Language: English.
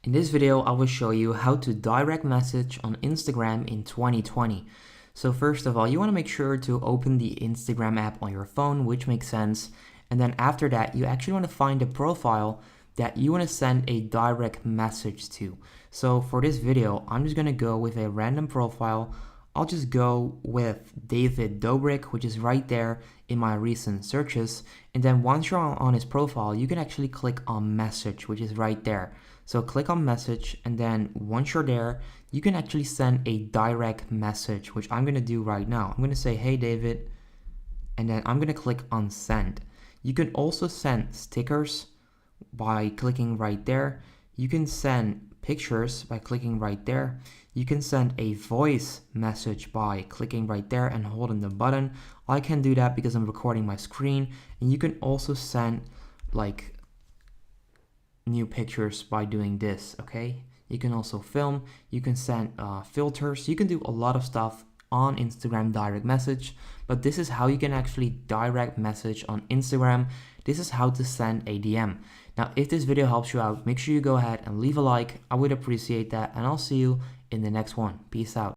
In this video, I will show you how to direct message on Instagram in 2020. So first of all, you want to make sure to open the Instagram app on your phone, which makes sense. And then after that, you actually want to find a profile that you want to send a direct message to. So for this video, I'm just going to go with a random profile. I'll just go with David Dobrik, which is right there in my recent searches. And then once you're on his profile, you can actually click on message, which is right there. So click on message, and then once you're there, you can actually send a direct message, which I'm going to do right now. I'm going to say, hey David, and then I'm going to click on send. You can also send stickers by clicking right there. You can send pictures by clicking right there. You can send a voice message by clicking right there and holding the button. I can do that because I'm recording my screen. And you can also send like new pictures by doing this, okay? You can also film, you can send filters, you can do a lot of stuff on Instagram direct message, but this is how you can actually direct message on Instagram. This is how to send a DM. Now, if this video helps you out, make sure you go ahead and leave a like. I would appreciate that, and I'll see you in the next one. Peace out.